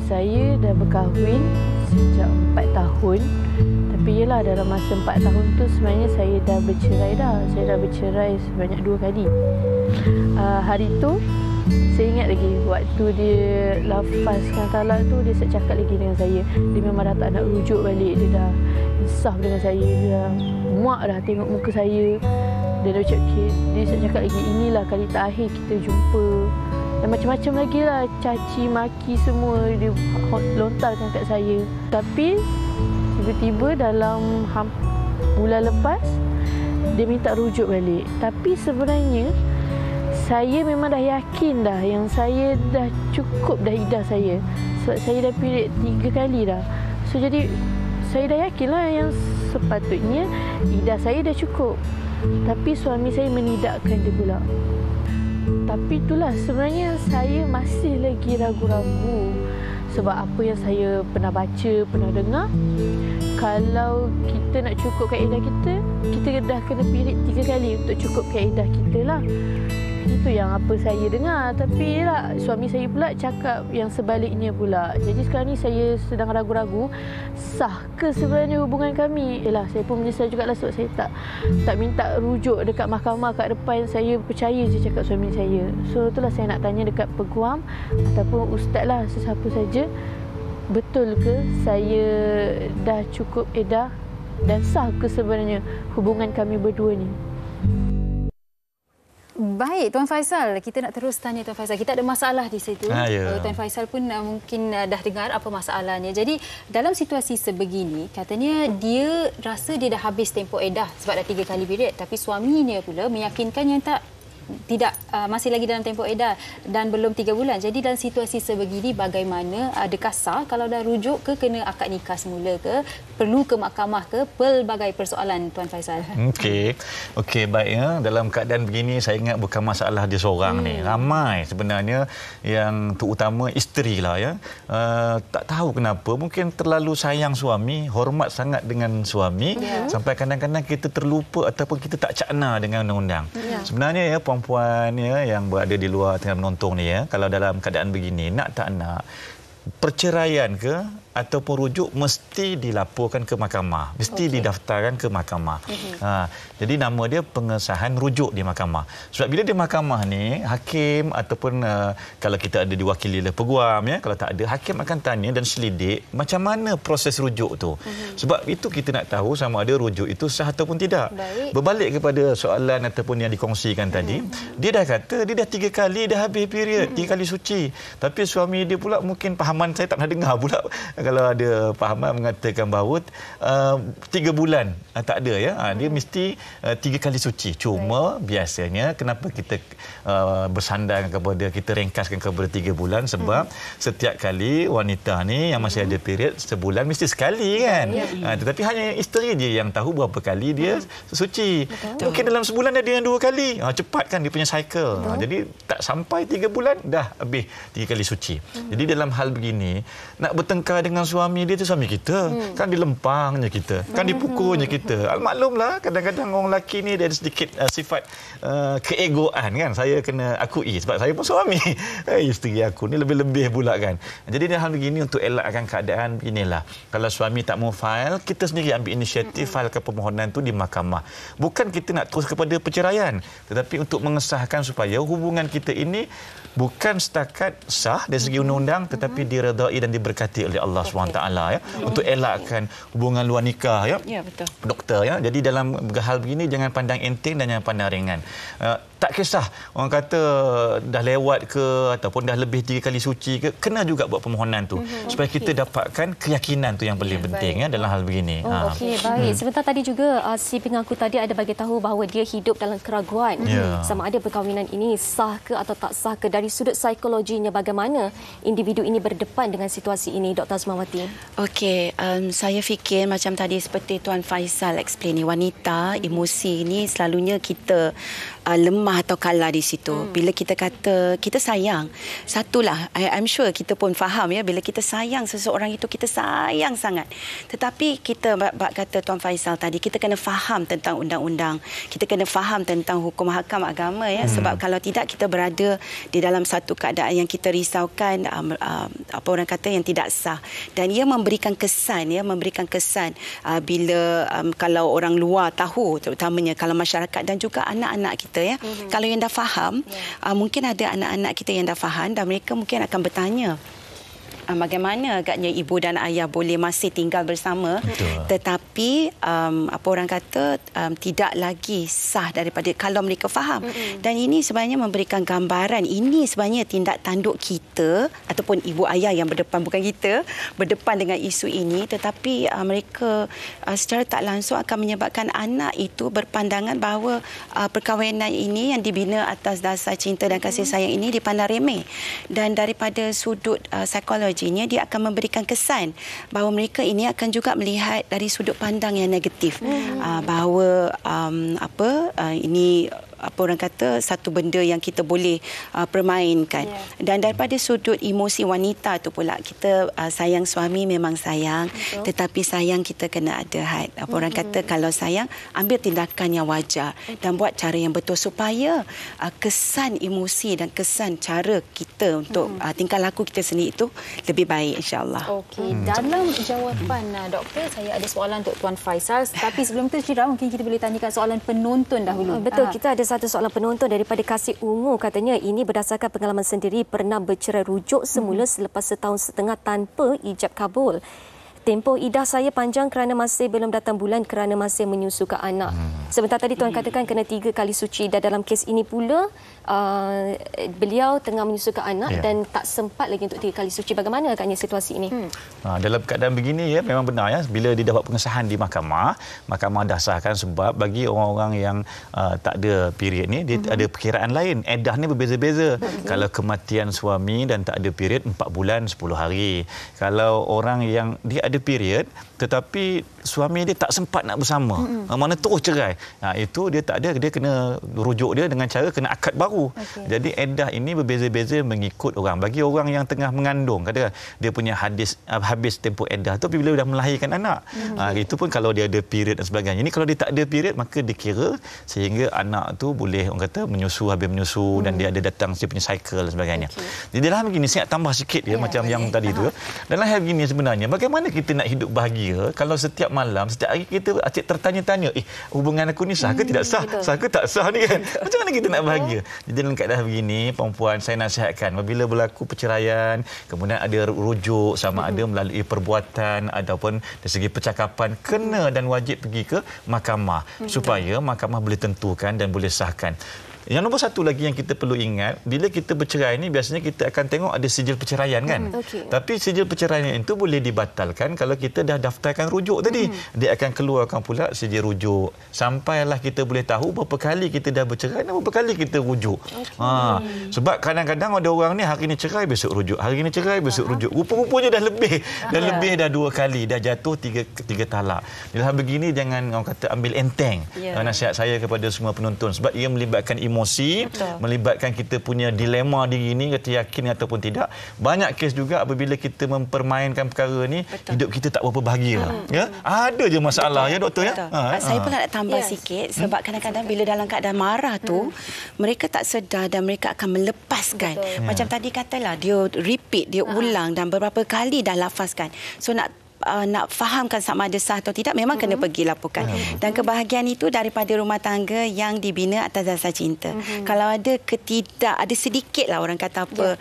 Saya dah berkahwin sejak 4 tahun. Tapi ialah dalam masa 4 tahun tu sebenarnya saya dah bercerai dah. Saya dah bercerai sebanyak 2 kali. Hari tu saya ingat lagi waktu dia lafazkan talak tu, dia cakap lagi dengan saya. Dia memang dah tak nak rujuk balik. Dia dah insaf dengan saya. Dia dah muak dah tengok muka saya. Dia dah cakap lagi, inilah kali terakhir kita jumpa. Dan macam-macam lagi lah, caci maki semua dia lontarkan kat saya. Tapi tiba-tiba dalam bulan lepas dia minta rujuk balik. Tapi sebenarnya saya memang dah yakin dah yang saya dah cukup dah idah saya. Sebab saya dah period 3 kali dah. So jadi saya dah yakinlah yang sepatutnya idah saya dah cukup. Tapi suami saya menidakkan dia pula. Tapi itulah sebenarnya saya masih lagi ragu-ragu. Sebab apa yang saya pernah baca, pernah dengar, kalau kita nak cukupkan idah kita dah kena period 3 kali untuk cukupkan idah kita lah. Itu yang apa saya dengar. Tapi lah, suami saya pula cakap yang sebaliknya pula. Jadi sekarang ni saya sedang ragu-ragu, sah ke sebenarnya hubungan kami. Yalah, saya pun menyesal jugalah sebab saya tak minta rujuk dekat mahkamah kat depan. Saya percaya je cakap suami saya. So itulah saya nak tanya dekat peguam ataupun ustaz lah, sesiapa saja, betul ke saya dah cukup edah dan sah ke sebenarnya hubungan kami berdua ni? Baik, Tuan Faizal, kita nak terus tanya Tuan Faizal. Kita ada masalah di situ. Tuan Faizal pun mungkin dah dengar apa masalahnya. Jadi, dalam situasi sebegini, katanya dia rasa dia dah habis tempoh edah sebab dah 3 kali period. Tapi suaminya pula meyakinkan yang tidak masih lagi dalam tempoh edah dan belum 3 bulan. Jadi dalam situasi sebegini bagaimana? Adakah sah kalau dah rujuk ke, kena akad nikah semula ke, perlu ke mahkamah ke, pelbagai persoalan Tuan Faizal. Okey, baik ya. Dalam keadaan begini saya ingat bukan masalah dia seorang ni. Ramai sebenarnya yang terutama isteri lah ya. Tak tahu kenapa, mungkin terlalu sayang suami, hormat sangat dengan suami sampai kadang-kadang kita terlupa ataupun kita tak cakna dengan undang-undang. Sebenarnya ya, puan-puan ya yang berada di luar tengah menonton ni ya, kalau dalam keadaan begini nak tak nak perceraian ke ataupun rujuk mesti dilaporkan ke mahkamah, mesti didaftarkan ke mahkamah. Jadi nama dia pengesahan rujuk di mahkamah. Sebab bila di mahkamah ni hakim ataupun kalau kita ada diwakili oleh peguam, ya, kalau tak ada, hakim akan tanya dan selidik macam mana proses rujuk tu. Sebab itu kita nak tahu sama ada rujuk itu sah ataupun tidak. Berbalik kepada soalan ataupun yang dikongsikan tadi, dia dah kata dia dah 3 kali dah habis period, 3 kali suci. Tapi suami dia pula mungkin pahaman saya tak pernah dengar pula kalau ada pahaman mengatakan bahawa 3 bulan tak ada, ya. Dia mesti 3 kali suci. Cuma biasanya kenapa kita bersandar kepada, kita ringkaskan kepada 3 bulan sebab setiap kali wanita ni yang masih ada period sebulan mesti sekali kan. Tetapi hanya isteri dia yang tahu berapa kali dia suci. Mungkin dalam sebulan ada yang 2 kali. Cepat kan dia punya cycle. Jadi tak sampai 3 bulan dah habis 3 kali suci. Jadi dalam hal begini nak bertengkar dengan suami dia tu suami kita. Kan dilempangnya kita. Kan dipukulnya kita. Maklumlah kadang-kadang orang lelaki ni dia ada sedikit sifat keegoan kan. Saya kena akui sebab saya pun suami. Isteri aku ni lebih-lebih pula kan. Jadi dalam hal begini untuk elakkan keadaan inilah. Kalau suami tak mau file, kita sendiri ambil inisiatif filekan permohonan tu di mahkamah. Bukan kita nak terus kepada perceraian, tetapi untuk mengesahkan supaya hubungan kita ini bukan setakat sah dari segi undang-undang tetapi diredai dan diberkati oleh Allah SWT, ya. Untuk elakkan hubungan luar nikah, ya. Ya, betul. Doktor, ya. Jadi dalam hal begini jangan pandang enteng dan jangan pandang ringan. Tak kisah orang kata dah lewat ke ataupun dah lebih 3 kali suci ke, kena juga buat permohonan tu supaya kita dapatkan keyakinan tu yang paling penting, ya, dalam hal begini. Okey, baik. Sebentar tadi juga si pengaku tadi ada bagi tahu bahawa dia hidup dalam keraguan sama ada perkahwinan ini sah ke atau tak sah ke. Dari sudut psikologinya bagaimana individu ini berdepan dengan situasi ini, Dr. Asmawati? Okey, saya fikir macam tadi seperti Tuan Faisal explain ni, wanita emosi ni selalunya kita lemah atau kalah di situ. Bila kita kata kita sayang, satulah I'm sure kita pun faham, ya, bila kita sayang seseorang itu kita sayang sangat. Tetapi kita bab kata Tuan Faisal tadi, kita kena faham tentang undang-undang, kita kena faham tentang hukum hakam agama, ya. Sebab kalau tidak kita berada di dalam satu keadaan yang kita risaukan, apa orang kata yang tidak sah, dan ia memberikan kesan, ya, memberikan kesan bila kalau orang luar tahu, terutamanya kalau masyarakat dan juga anak-anak kita, ya. Kalau yang dah faham, mungkin ada anak-anak kita yang dah faham dan mereka mungkin akan bertanya, bagaimana agaknya ibu dan ayah boleh masih tinggal bersama. Tetapi apa orang kata tidak lagi sah daripada kalau mereka faham. Dan ini sebenarnya memberikan gambaran, ini sebenarnya tindak tanduk kita ataupun ibu ayah yang berdepan, bukan kita berdepan dengan isu ini, tetapi mereka secara tak langsung akan menyebabkan anak itu berpandangan bahawa perkahwinan ini yang dibina atas dasar cinta dan kasih sayang ini dipandang remeh. Dan daripada sudut psikologi, dia akan memberikan kesan bahawa mereka ini akan juga melihat dari sudut pandang yang negatif, bahawa ini apa orang kata satu benda yang kita boleh permainkan. Dan daripada sudut emosi wanita tu pula, kita sayang suami memang sayang, tetapi sayang kita kena ada had. Apa orang kata kalau sayang, ambil tindakan yang wajar dan buat cara yang betul supaya kesan emosi dan kesan cara kita untuk tingkah laku kita sendiri itu lebih baik, insya-Allah. Okey, dalam jawapan doktor, saya ada soalan untuk Tuan Faisal, tapi sebelum tu Syirah mungkin kita boleh tanyakan soalan penonton dahulu. Betul, kita ada satu soalan penonton daripada Kasih Ungu, katanya ini berdasarkan pengalaman sendiri, pernah bercerai rujuk semula selepas 1.5 tahun tanpa ijab kabul. Tempoh idah saya panjang kerana masih belum datang bulan kerana masih menyusukan anak. Sebentar tadi Tuan katakan kena 3 kali suci, dan dalam kes ini pula beliau tengah menyusukan anak dan tak sempat lagi untuk 3 kali suci. Bagaimana agaknya situasi ini? Dalam keadaan begini, ya, memang benar, ya, bila didapat pengesahan di mahkamah, mahkamah dah sahkan sebab bagi orang-orang yang tak ada period ni, dia ada perkiraan lain. Edah ni berbeza-beza. Kalau kematian suami dan tak ada period 4 bulan 10 hari. Kalau orang yang dia ada period tetapi suami dia tak sempat nak bersama, mana terus cerai, Itu dia tak ada, dia kena rujuk dia dengan cara kena akad baru. Jadi iddah ini berbeza-beza mengikut orang. Bagi orang yang tengah mengandung, katakan dia punya habis tempoh iddah tu bila dah melahirkan anak. Itu pun kalau dia ada period dan sebagainya. Ini kalau dia tak ada period, maka dikira sehingga anak tu boleh orang kata menyusu, habis menyusu dan dia ada datang dia punya cycle dan sebagainya. Jadi dalam begini saya nak tambah sikit macam yang tadi tu. Dalam hal begini sebenarnya bagaimana kita nak hidup bahagia kalau setiap malam, setiap hari kita asyik tertanya-tanya, hubungan aku ni sah ke tidak sah? Sah ke tak sah ni kan? Macam mana kita nak bahagia? Jadi dalam keadaan begini, perempuan saya nasihatkan apabila berlaku perceraian, kemudian ada rujuk sama ada melalui perbuatan ataupun dari segi percakapan, kena dan wajib pergi ke mahkamah supaya mahkamah boleh tentukan dan boleh sahkan. Yang nombor satu lagi yang kita perlu ingat, bila kita bercerai ni biasanya kita akan tengok ada sijil perceraian kan. Tapi sijil perceraian itu boleh dibatalkan kalau kita dah daftarkan rujuk tadi. Dia akan keluarkan pula sijil rujuk. Sampailah kita boleh tahu berapa kali kita dah bercerai dan berapa kali kita rujuk. Sebab kadang-kadang ada orang ni hari ni cerai besok rujuk, hari ni cerai besok rujuk. Rupa-rupanya dah lebih. Dah 2 kali, dah jatuh 3 talak. Dalam begini jangan orang kata ambil enteng. Nasihat saya kepada semua penonton sebab ia melibatkan emosi, melibatkan kita punya dilema diri ini, kata yakin ataupun tidak. Banyak kes juga apabila kita mempermainkan perkara ni, hidup kita tak berapa bahagia. Ada je masalah ya doktor ya. Saya pun nak tambah sikit sebab kadang-kadang bila dalam keadaan marah tu, mereka tak sedar dan mereka akan melepaskan. Macam tadi katalah dia repeat, dia ulang dan beberapa kali dah lafazkan. So nak fahamkan sama ada sah atau tidak, memang kena pergi laporkan. Dan kebahagiaan itu daripada rumah tangga yang dibina atas dasar cinta. Kalau ada ada sedikitlah orang kata apa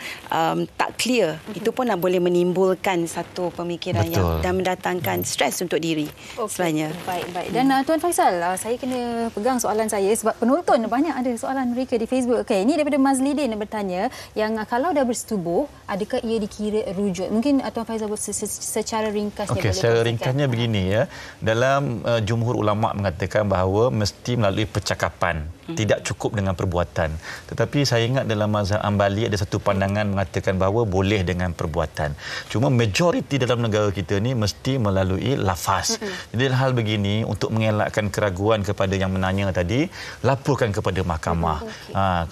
tak clear, itu pun boleh menimbulkan satu pemikiran yang dan mendatangkan stres untuk diri sebenarnya. Baik. Dan Tuan Faisal, saya kena pegang soalan saya sebab penonton banyak ada soalan mereka di Facebook. Okey, ini daripada Mazlidin yang bertanya yang kalau dah bersetubuh, adakah ia dikira rujuk? Mungkin Tuan Faisal secara ringkas. Okey, secara ringkasnya begini ya. Dalam jumhur ulama mengatakan bahawa mesti melalui percakapan, tidak cukup dengan perbuatan. Tetapi saya ingat dalam mazhab Ambali ada satu pandangan mengatakan bahawa boleh dengan perbuatan. Cuma majoriti dalam negara kita ni mesti melalui lafaz. Jadi dalam hal begini, untuk mengelakkan keraguan kepada yang menanya tadi, laporkan kepada mahkamah.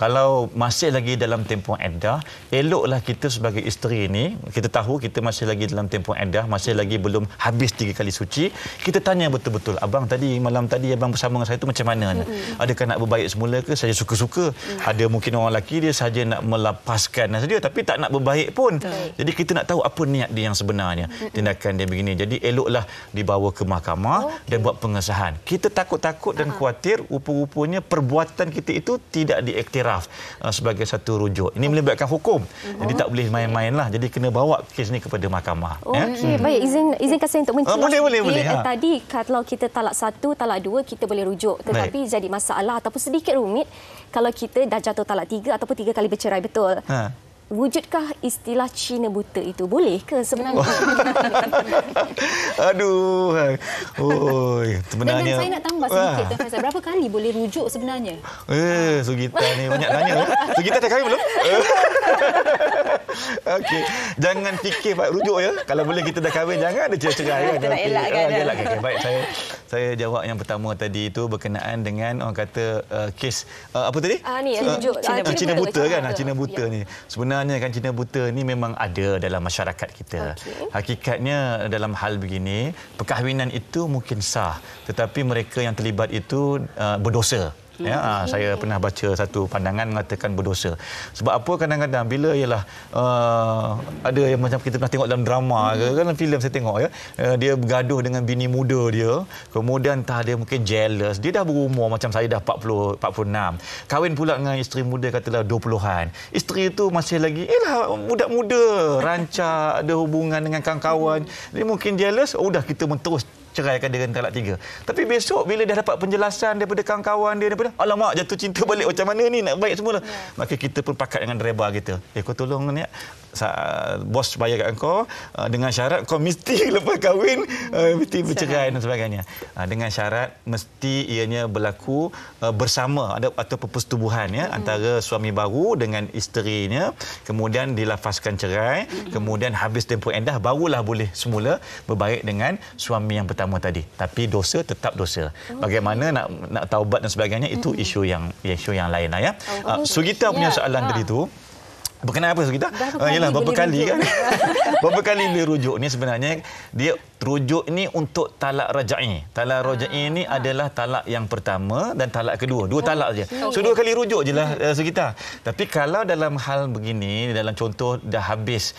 Kalau masih lagi dalam tempoh iddah, eloklah kita sebagai isteri ni, kita tahu kita masih lagi dalam tempoh iddah, masih lagi belum habis 3 kali suci, kita tanya betul-betul, abang tadi malam tadi abang bersama dengan saya tu macam mana? Adakah nak berbaik semula ke? Saya suka-suka. Ada mungkin orang lelaki dia saja nak melepaskan saja tapi tak nak berbaik pun. Jadi kita nak tahu apa niat dia yang sebenarnya. Tindakan dia begini. Jadi eloklah dibawa ke mahkamah dan buat pengesahan. Kita takut-takut dan khawatir rupa-rupanya perbuatan kita itu tidak diiktiraf sebagai satu rujuk. Ini melibatkan hukum. Jadi tak boleh main-mainlah. Jadi kena bawa kes ni kepada mahkamah. Baik, izinkan saya untuk mencelah. Boleh. Tadi kalau kita talak 1, talak 2 kita boleh rujuk. Tetapi jadi masalah ataupun sedikit rumit kalau kita dah jatuh talak 3 ataupun 3 kali bercerai, betul. Wujudkah istilah Cina buta itu? Boleh ke sebenarnya? Aduh. Sebenarnya. Dan saya nak tambah sedikit, Tuan Faisal. Berapa kali boleh rujuk sebenarnya? Sugita ni banyak tanya. Sugita dah kahwin belum? Okey, jangan fikir buat rujuk ya. Kalau boleh kita dah kahwin, jangan ada cerai. Kita nak elakkan. Baik, saya jawab yang pertama tadi itu berkenaan dengan orang kata kes apa tadi? Rujuk Cina buta kan? Cina buta ni. Sebenarnya kan Cina buta ni memang ada dalam masyarakat kita. Hakikatnya dalam hal begini, perkahwinan itu mungkin sah, tetapi mereka yang terlibat itu berdosa. Saya pernah baca satu pandangan mengatakan berdosa. Sebab apa kadang-kadang bila ialah ada yang macam kita pernah tengok dalam drama ke, dalam filem saya tengok ya, dia bergaduh dengan bini muda dia, kemudian entah dia mungkin jealous, dia dah berumur macam saya dah 46, kahwin pula dengan isteri muda katalah 20-an. Isteri itu masih lagi muda-muda, rancak, ada hubungan dengan kawan-kawan. Dia mungkin jealous, dah kita terus ceraikan dengan talak 3. Tapi besok bila dah dapat penjelasan daripada kawan-kawan dia, daripada alamak jatuh cinta balik macam mana ni nak baik semula, maka kita pun pakat dengan reba kita, kau tolong ni bos bayar kat kau dengan syarat kau mesti lepas kahwin mesti bercerai dan sebagainya. Dengan syarat mesti ianya berlaku bersama atau persetubuhan antara suami baru dengan isterinya, kemudian dilafazkan cerai, kemudian habis tempoh iddah barulah boleh semula berbaik dengan suami yang pertama tadi. Tapi dosa tetap dosa. Bagaimana nak taubat dan sebagainya itu isu yang lain lah ya. Sugita punya soalan tadi tu berkenaan apa kita? Yalah berapa kali kan? Berapa kali boleh rujuk ni sebenarnya dia rujuk ni untuk talak rajai. Talak rajai ni adalah talak yang pertama dan talak kedua. Dua talak saja. So 2 kali rujuk je lah sekitar. Tapi kalau dalam hal begini, dalam contoh dah habis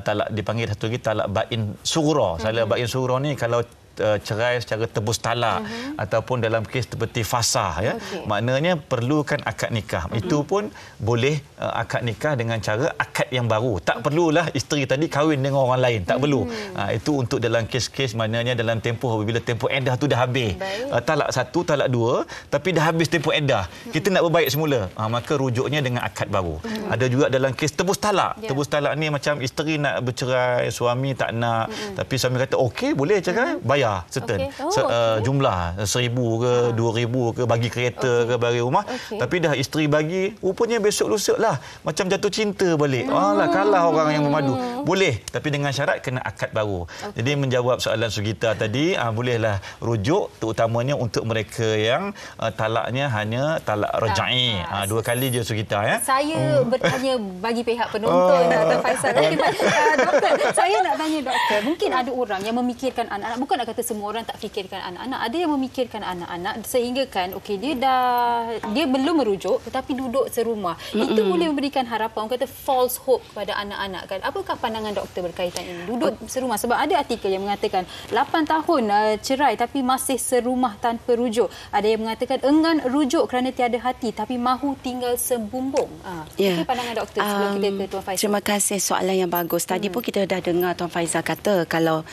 talak, dipanggil satu lagi talak bain sughra. Talak bain sughra ni kalau cerai secara tebus talak ataupun dalam kes seperti fasah ya. Maknanya perlukan akad nikah. Itu pun boleh akad nikah dengan cara akad yang baru. Tak perlulah isteri tadi kahwin dengan orang lain, tak perlu. Itu untuk dalam kes-kes maknanya dalam tempoh apabila tempoh iddah tu dah habis. Talak 1, talak 2 tapi dah habis tempoh iddah. Kita nak berbaik semula. Maka rujuknya dengan akad baru. Ada juga dalam kes tebus talak. Tebus talak ni macam isteri nak bercerai, suami tak nak, tapi suami kata okey boleh cerai, bayar certain jumlah 1,000 ke 2,000 ke bagi kereta ke bagi rumah, tapi dah isteri bagi rupanya besok lusa lah macam jatuh cinta balik. Alah kalah orang yang memadu. Boleh tapi dengan syarat kena akad baru. Jadi menjawab soalan Sugita tadi, bolehlah rujuk terutamanya untuk mereka yang talaknya hanya talak rajai. 2 kali je Sugita ya. Saya bertanya bagi pihak penonton Dr. Faisal. Doktor, saya nak tanya doktor, mungkin ada orang yang memikirkan anak-anak, bukan nak kata semua orang tak fikirkan anak-anak, ada yang memikirkan anak-anak sehingga kan okey dia belum merujuk tetapi duduk serumah. Itu boleh memberikan harapan, orang kata false hope kepada anak-anak kan. Apakah pandangan doktor berkaitan ini? Duduk serumah, sebab ada artikel yang mengatakan 8 tahun cerai tapi masih serumah tanpa rujuk. Ada yang mengatakan enggan rujuk kerana tiada hati tapi mahu tinggal sebumbung. Apa pandangan doktor sebelum kita ke Tuan Faisal? Terima kasih, soalan yang bagus. Tadi pun kita dah dengar Tuan Faisal kata kalau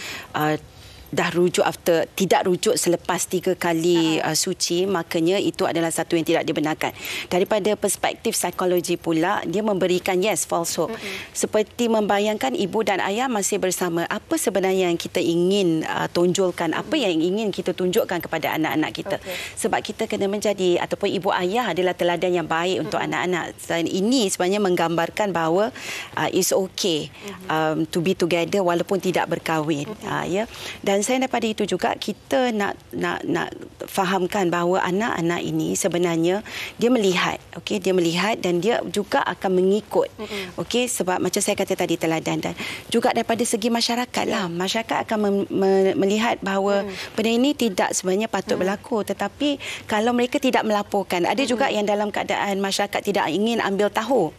dah rujuk tidak rujuk selepas 3 kali suci, makanya itu adalah satu yang tidak dibenarkan. Daripada perspektif psikologi pula, dia memberikan false hope. Seperti membayangkan ibu dan ayah masih bersama. Apa sebenarnya yang kita ingin tonjolkan, apa yang ingin kita tunjukkan kepada anak-anak kita. Sebab kita kena menjadi ataupun ibu ayah adalah teladan yang baik untuk anak-anak. Dan ini sebenarnya menggambarkan bahawa it's okay to be together walaupun tidak berkahwin. Dan saya daripada itu juga kita nak fahamkan bahawa anak-anak ini sebenarnya dia melihat, dia melihat dan dia juga akan mengikut. Sebab macam saya kata tadi teladan, dan juga daripada segi masyarakat lah, masyarakat akan melihat bahawa benda ini tidak sebenarnya patut berlaku, tetapi kalau mereka tidak melaporkan, ada juga yang dalam keadaan masyarakat tidak ingin ambil tahu.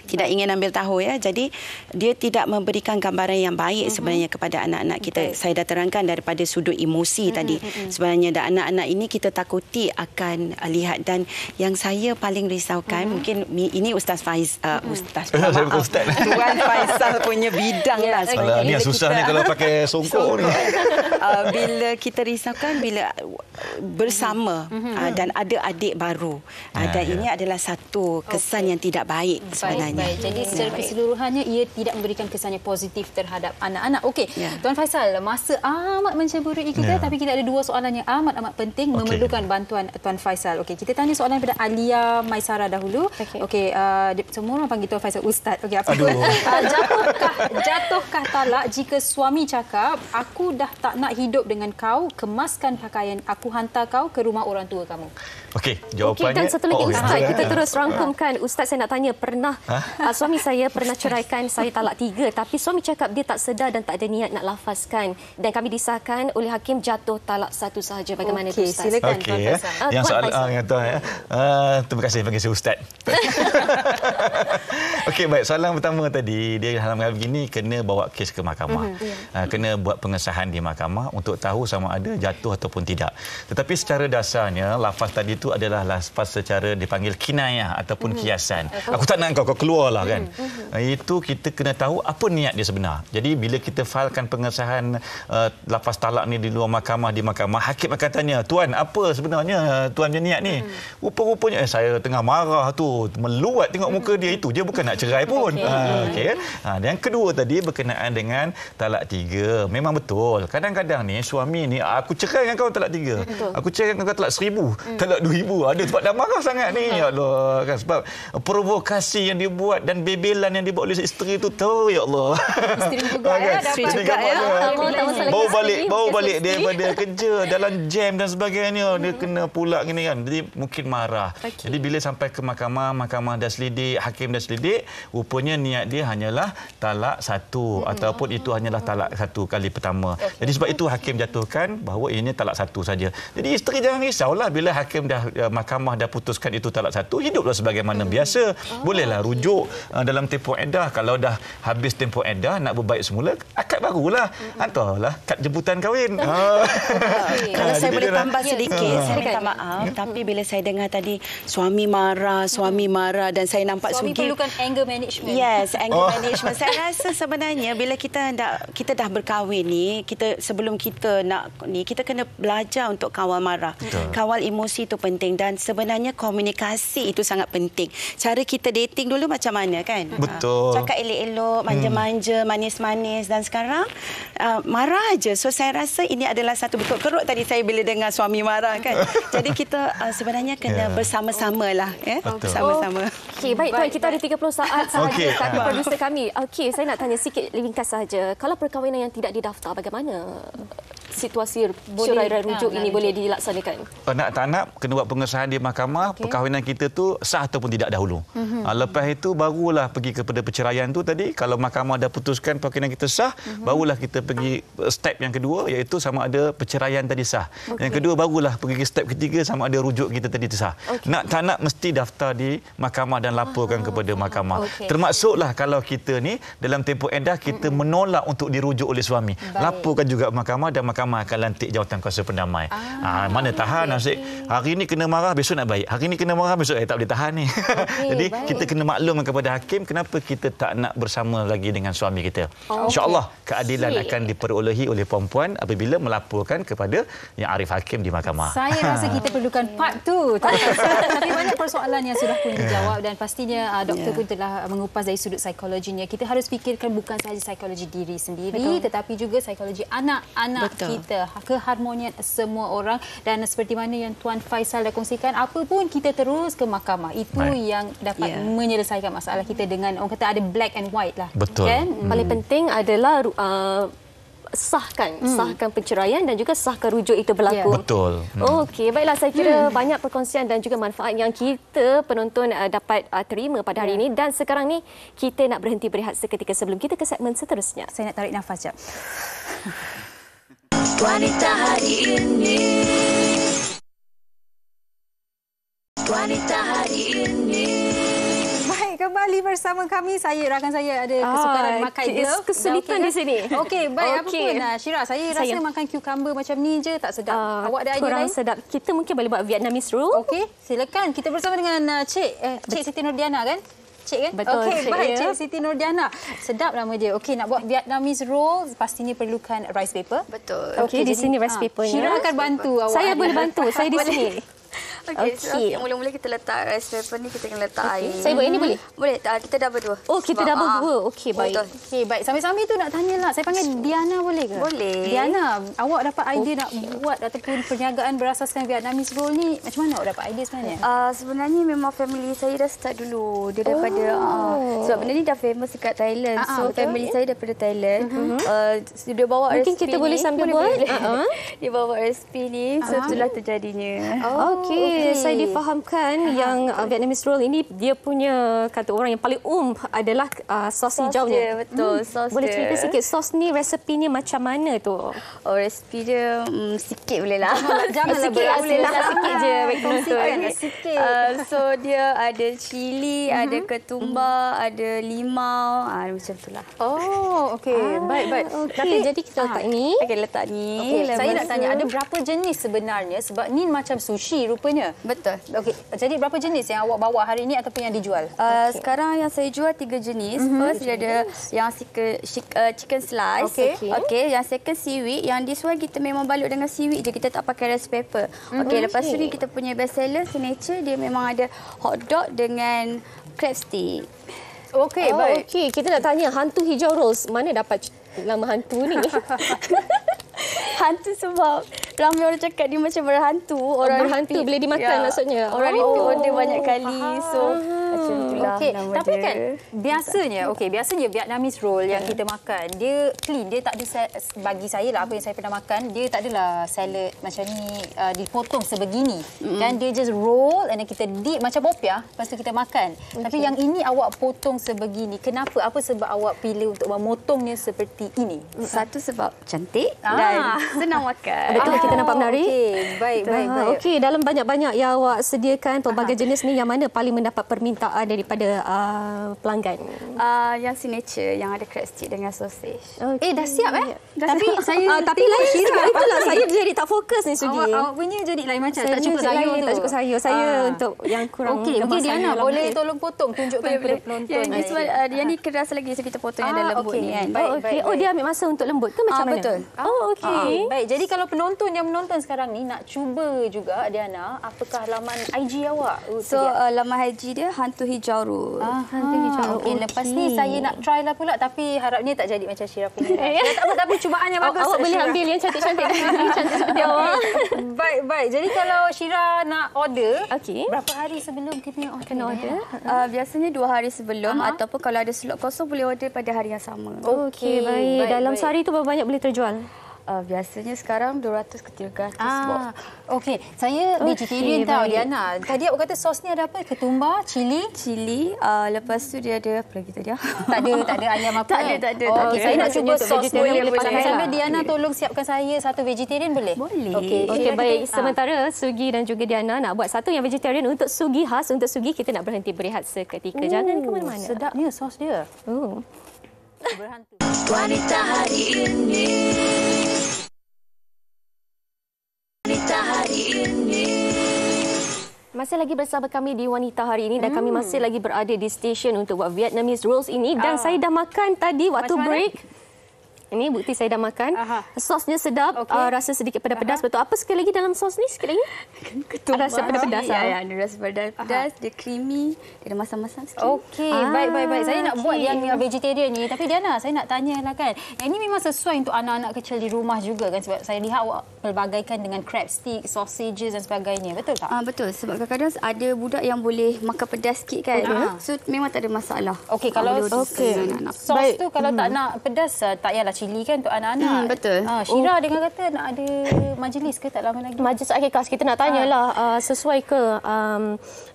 Tidak ingin ambil tahu ya. Jadi dia tidak memberikan gambaran yang baik sebenarnya kepada anak-anak kita. Saya dah terangkan daripada sudut emosi tadi. Sebenarnya anak-anak ini kita takuti akan lihat, dan yang saya paling risaukan mungkin ini Ustaz Faisal Tuan Faisal punya bidang lah sebenarnya. Ni susah ni kalau pakai songkok ni. Bila kita risaukan bila bersama dan ada adik baru, dan ini adalah satu kesan yang tidak baik sebenarnya. Baik. Jadi secara keseluruhannya ia tidak memberikan kesan yang positif terhadap anak-anak. Tuan Faisal, masa amat menceburui kita, tapi kita ada 2 soalan yang amat penting memerlukan bantuan Tuan Faisal. Kita tanya soalan daripada Alia Maisara dahulu. Semua orang panggil Tuan Faisal Ustaz. Jatuhkah talak jika suami cakap aku dah tak nak hidup dengan kau, kemaskan pakaian, aku hantar kau ke rumah orang tua kamu? Jawapannya. Dan satu lagi Ustaz, kita terus rangkumkan. Ustaz, saya nak tanya, pernah suami saya pernah ceraikan saya talak 3, tapi suami cakap dia tak sedar dan tak ada niat nak lafazkan, dan kami disahkan oleh hakim jatuh talak 1 sahaja. Bagaimana itu Ustaz? Silakan Tuan Faisal. Yang soalan terima kasih bagi saya Ustaz. Baik, soalan pertama tadi dia dalam hal begini kena bawa kes ke mahkamah. Kena buat pengesahan di mahkamah untuk tahu sama ada jatuh ataupun tidak. Tetapi secara dasarnya lafaz tadi itu adalah lafaz secara dipanggil kinayah ataupun kiasan. Aku tak nak kau keluarlah kan. Itu kita kena tahu apa niat dia sebenar. Jadi bila kita failkan pengesahan lafaz talak ni di luar mahkamah, di mahkamah, hakim akan tanya, tuan apa sebenarnya tuan punya niat ni? Rupa-rupanya saya tengah marah tu, meluat tengok muka dia, itu je bukan nak cerai pun. Okey. Dan yang kedua tadi berkenaan dengan talak 3. Memang betul. Kadang-kadang ni suami ni, aku cerai dengan kau talak 3. Aku cerai dengan kau talak 1000, talak 2000. Ada sebab dah marah sangat ni. Ya Allah, kan sebab provokasi yang dibuat dan bebelan yang dibuat oleh isteri tu tahu, ya Allah. Isteri juga ya, dapat. Baru balik daripada kerja dalam jam dan sebagainya, dia kena pula gini kan. Jadi mungkin marah. Jadi bila sampai ke mahkamah, mahkamah dah selidik, hakim dah selidik, rupanya niat dia hanyalah talak 1 ataupun itu hanyalah talak 1 kali pertama. Jadi sebab itu hakim jatuhkan bahawa ini talak 1 saja. Jadi isteri jangan risaulah bila hakim mahkamah dah putuskan itu talak 1, hiduplah sebagaimana biasa. Bolehlah rujuk dalam tempoh iddah. Kalau dah habis tempoh iddah nak berbaik semula, akad barulah. Hantarlah kad jemputan kahwin. Kalau saya boleh tambah sedikit, saya minta maaf, tapi bila saya dengar tadi suami marah dan saya nampak suami Sugi perlukan anger management. Yes, anger management. Saya rasa sebenarnya bila kita dah berkahwin ni, sebelum kita nak ni, kita kena belajar untuk kawal marah. Kawal emosi itu penting dan sebenarnya komunikasi itu sangat penting. Cara kita dating dulu macam mana kan? Betul. Cakap elok-elok, manja-manja, manis-manis, dan sekarang marah aja. So saya rasa ini adalah satu bentuk kerut tadi saya bila dengar suami marah kan. Jadi kita sebenarnya kena bersama-sama lah. Bersama-sama. Okey, baik tuan, kita ada 30 saat sahaja kami produser kami. Okey, saya nak tanya sikit ringkas saja. Kalau perkahwinan yang tidak didaftar, bagaimana situasi cerai dan rujuk ini boleh dilaksanakan? Nak tak nak kena buat pengesahan di mahkamah. Perkahwinan kita tu sah ataupun tidak dahulu. Lepas itu barulah pergi kepada perceraian tu tadi. Kalau mahkamah dah putuskan perkahwinan kita sah, barulah kita pergi step yang kedua, iaitu sama ada perceraian tadi sah. Yang kedua barulah pergi ke step ketiga, sama ada rujuk kita tadi sah. Nak tak nak mesti daftar di mahkamah dan laporkan kepada mahkamah. Termasuklah kalau kita ni dalam tempoh iddah kita menolak untuk dirujuk oleh suami. Laporkan juga mahkamah dan mahkamah akan lantik jawatan kuasa pendamai. Mana tahan asyik. Hari ni kena marah, besok nak baik. Hari ni kena marah, besok tak boleh tahan ni. Jadi kita kena maklum kepada hakim kenapa kita tak nak bersama lagi dengan suami kita. InsyaAllah keadilan akan diperolehi oleh perempuan apabila melaporkan kepada yang arif hakim di mahkamah. Saya rasa kita perlukan part 2. Tapi banyak persoalan yang sudah pun dijawab dan pastinya doktor pun telah mengupas dari sudut psikologinya. Kita harus fikirkan bukan sahaja psikologi diri sendiri, tetapi juga psikologi anak-anak kita, keharmonian semua orang. Dan seperti mana yang Tuan Faisal dah kongsikan, apa pun kita terus ke mahkamah. Itu yang dapat menyelesaikan masalah kita dengan orang kata ada black and white lah. Betul. Kan? Paling penting adalah sahkan perceraian dan juga sahkan rujuk itu berlaku. Betul. Okey, baiklah, saya kira banyak perkongsian dan juga manfaat yang kita penonton dapat terima pada hari ini. Dan sekarang ni kita nak berhenti berehat seketika sebelum kita ke segmen seterusnya. Saya nak tarik nafas jap. Wanita hari ini. Wanita hari ini. Baik, kembali bersama kami. Rakan saya ada kesukaran makan glove. Kesulitan di sini. Okey, baik. Apa pun Syira, saya rasa makan cucumber macam ni je tak sedap. Awak ada idea kurang lain? Sedap. Kita mungkin boleh buat Vietnamese roll. Okey, silakan. Kita bersama dengan Cik Siti Nurdiana kan? Cik kan? Betul, okey, Cik, baik. Cik Siti Nurdiana. Sedap nama dia. Okey, nak buat Vietnamese roll pastinya perlukan rice paper. Betul. Okey, di sini rice papernya. Syira akan bantu awak. Saya boleh bantu. Saya di sini. Okey. Mula-mula kita letak rice paper ni, kita kena letak air. Saya buat ini boleh? Boleh. Kita double dua. Oh, kita double dua. Okey, baik. Okey, baik. Sambil-sambil tu nak tanyalah. Saya panggil Diana boleh ke? Boleh. Diana, awak dapat idea nak buat ataupun perniagaan berasaskan Vietnamese roll ni, macam mana awak dapat idea sebenarnya? Sebenarnya memang family saya dah start dulu. Dia daripada sebab benda ni dah famous dekat Thailand. So family saya daripada Thailand. Dia bawa mungkin resipi kita boleh sambil buat. Dia bawa resipi ni. So itulah terjadinya. Okey. Saya difahamkan yang Vietnamese roll ini dia punya kata orang yang paling adalah sos hijaunya. Betul, sos boleh dia. cerita sikit sos ni resepinya macam mana tu? Resipi dia sikit boleh lah. Janganlah sikit je bagi penonton. Sikit. So dia ada cili, ada ketumbar, ada limau, macam itulah. Oh, okey. Baik. Tapi jadi kita letak ni. Okey, letak ni. Okay. Saya nak tanya, ada berapa jenis sebenarnya? Sebab ni macam sushi rupanya. sebenarnya? Betul. Okey, jadi berapa jenis yang awak bawa hari ini ataupun yang dijual? Sekarang yang saya jual 3 jenis. First dia ada yang chicken slice. Okey, yang second seaweed. Yang this one kita memang balut dengan seaweed je, kita tak pakai rice paper. Okey, lepas tu ni kita punya best seller signature, dia memang ada hot dog dengan crab stick. Okey, baik. Okey, kita nak tanya hantu hijau rolls. Mana dapat nama hantu ni? Hantu sebab ramai orang cakap dia macam berhantu. Orang berhantu boleh dimakan maksudnya. Orang itu order banyak kali. So macam itulah nama tapi dia. kan biasanya Vietnamese roll yang kita makan, dia clean, dia tak ada, bagi saya lah apa yang saya pernah makan, dia tak adalah salad macam ni dipotong sebegini. Kan dia just roll and then kita dip macam popiah, lepas tu kita makan. Tapi yang ini awak potong sebegini. Kenapa? Apa sebab awak pilih untuk memotongnya seperti ini? Satu sebab cantik dan senang makan. Betul, kita nampak menarik. Baik. Okey, dalam banyak-banyak yang awak sediakan pelbagai jenis ni, yang mana paling mendapat permintaan daripada pelanggan? Yang signature, yang ada crab stick dengan sausage. Dah siap Tapi saya tapi lain Syirah. Itulah saya jadi tak fokus ni Sugi. Awak punya jadi lain macam, tak cukup sayur sayur tu. Tak cukup sayur. Saya untuk yang kurang. Okey, Diana boleh tolong potong, tunjukkan kepada penonton. Yang ni keras lagi, so kita potong yang dah lembut ni kan. Okey. Oh, dia ambil masa untuk lembut ke macam mana? Betul. Oh, okey. Baik, jadi kalau penonton yang menonton sekarang ni nak cuba juga, Diana, apakah laman IG awak? So, laman IG dia Hantu Hijau Roll. Hantu Hijau Roll. Okey, lepas ni saya nak try lah pula, tapi harapnya tak jadi macam Syirah punya. Tak apa, tapi cubaan yang bagus. Awak boleh ambil yang cantik-cantik. Cantik seperti awak. Baik. Jadi kalau Syirah nak order, berapa hari sebelum kena order? Biasanya 2 hari sebelum, ataupun kalau ada slot kosong boleh order pada hari yang sama. Okey, baik. Dalam sehari tu berapa banyak boleh terjual? Biasanya sekarang 200 ke 300 box. Okey, saya vegetarian tau, Diana. Tadi awak kata sos ni ada apa? Ketumbar, cili. Lepas tu dia ada apa lagi tadi? Tak ada ayam apa? Tak ada. Okey, saya nak cuba sos ni. Sambil Diana lah. tolong siapkan saya satu vegetarian boleh? Boleh. Okey, baik. Sementara Sugi dan juga Diana nak buat satu yang vegetarian untuk Sugi, khas untuk Sugi, kita nak berhenti berehat seketika. Jangan ke mana-mana. Sedapnya sos dia. Berhantu. Wanita hari ini. Masih lagi bersama kami di Wanita Hari Ini dan kami masih lagi berada di stesen untuk buat Vietnamese rolls ini dan saya dah makan tadi waktu break. Ini bukti saya dah makan. Sosnya sedap, rasa sedikit pedas-pedas. Betul. Apa sekali lagi dalam sos ni? Sekali lagi? Ketumbar. Rasa pedas-pedas. Ya, ada rasa pedas, dia creamy, dia ada masam-masam sikit. Okey, baik. Saya nak buat yang vegetarian ni. Tapi Diana, saya nak tanya lah kan. Yang ini memang sesuai untuk anak-anak kecil di rumah juga kan? Sebab saya lihat awak pelbagaikan dengan crab stick, sausages dan sebagainya. Betul tak? Betul. Sebab kadang-kadang ada budak yang boleh makan pedas sikit kan. So, memang tak ada masalah. Okey, kalau sos tu kalau tak nak pedas, tak payahlah cili kan untuk anak-anak. Betul. Syirah dengan kata nak ada majlis ke tak lama lagi? Majlis akikah. Kita nak tanyalah sesuai ke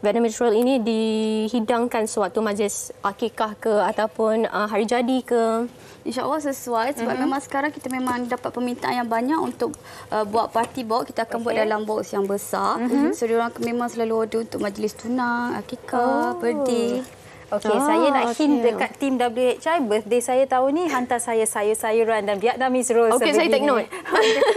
Vietnamese roll ini dihidangkan sewaktu majlis akikah ke ataupun hari jadi ke? InsyaAllah sesuai sebab memang sekarang kita memang dapat permintaan yang banyak untuk buat party box. Kita akan buat dalam box yang besar. So, diorang memang selalu order untuk majlis tunang, akikah, birthday. Okey, saya nak hint dekat tim WHI, birthday saya tahun ni, hantar saya sayur-sayuran dan Vietnamese roll. Okey, saya take note.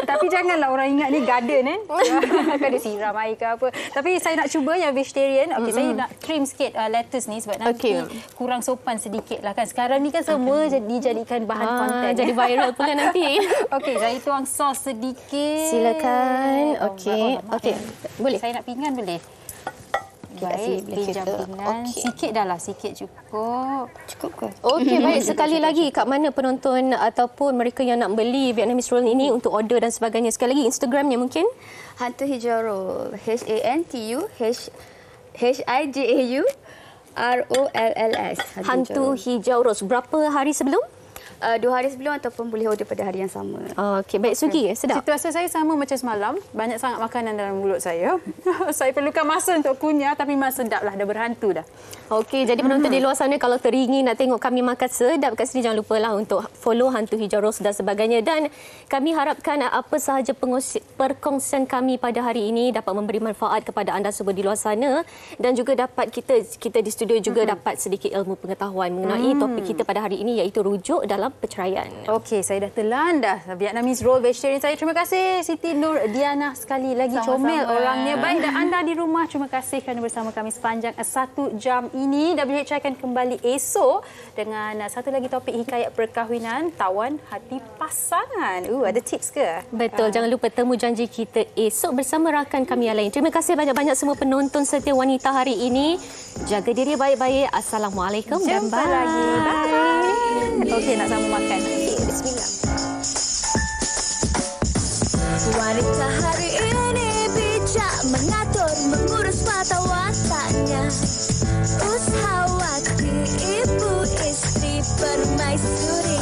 Tapi janganlah orang ingat ni garden kan. Akan ada siram air ke apa. Tapi saya nak cuba yang vegetarian. Okey, saya nak trim sikit lettuce ni sebab nanti kurang sopan sedikit lah kan. Sekarang ni kan semua dijadikan bahan konten. Jadi viral pula nanti. Okey, saya tuang sos sedikit. Silakan. Okey. Boleh. Saya nak pinggan boleh? Baik, pijam pinggan. Sikit dah lah, sikit cukup. Cukup ke? Okey, baik. Sekali lagi, kat mana penonton ataupun mereka yang nak beli Vietnamese roll ini untuk order dan sebagainya? Sekali lagi, Instagramnya mungkin? Hantu Hijau Roll. HANTUHIJAUROLLS. Hantu Hijau Rolls. Berapa hari sebelum? 2 hari sebelum ataupun boleh order pada hari yang sama. Okey, baik. Sugi, sedap. Situasi saya sama macam semalam. Banyak sangat makanan dalam mulut saya. Saya perlukan masa untuk kunyah tapi memang sedap lah. Dah berhantu dah. Okey, jadi penonton di luar sana kalau teringin nak tengok kami makan sedap kat sini, jangan lupalah untuk follow Hantu Hijau Rolls dan sebagainya. Dan kami harapkan apa sahaja perkongsian kami pada hari ini dapat memberi manfaat kepada anda semua di luar sana dan juga dapat kita di studio juga dapat sedikit ilmu pengetahuan mengenai topik kita pada hari ini iaitu rujuk dalam dalam perceraian. Okey, saya dah telan dah Vietnamese roll vegetarian saya. Terima kasih Siti Nur Diana sekali lagi. Sama-sama. Comel orangnya. Baik, dan anda di rumah, terima kasih kerana bersama kami sepanjang 1 jam ini. WHI akan kembali esok dengan satu lagi topik hikayat perkahwinan, tawan hati pasangan. Ada tips ke? Betul, jangan lupa temu janji kita esok bersama rakan kami yang lain. Terima kasih banyak-banyak semua penonton setia Wanita hari ini. Jaga diri baik-baik. Assalamualaikum dan Jumpa lagi. Bye. Okey, nak sama makan. Okay, bismillah. Wanita hari ini bijak mengatur, mengurus mata wataknya. Ushawati, ibu istri permaisuri.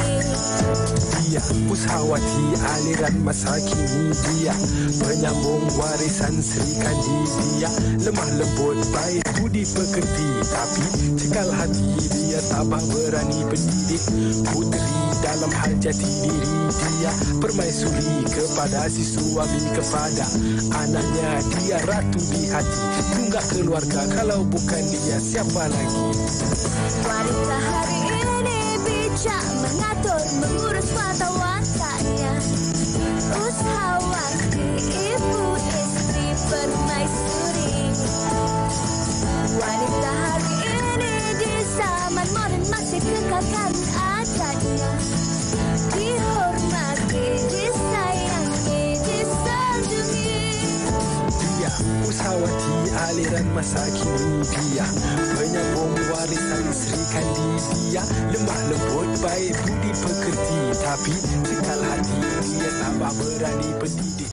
Dia Ushawati, aliran masa kini dia penyambung warisan Sri Kandi. Dia lemah lembut, baik budi pekerti, tapi cekal hati dia tabah berani pendidik. Puteri dalam hal jati diri dia permaisuri kepada si suami, kepada anaknya dia ratu di hati. Tunggak keluarga, kalau bukan dia siapa lagi? Wanita hari ini bijak mengatur, mengurus mata wataknya. Ushawati, ibu istri permaisuri. Wanita hari ini di zaman moden masih kekalkan adatnya. Dihormati, disayangi, disanjungi. Dia Ushawati, aliran masa kini dia penyambung warisan Sri Kandi. Dia lemah lembut, baik budi pekerti, tapi cekal hati dia tabah berani pendidik.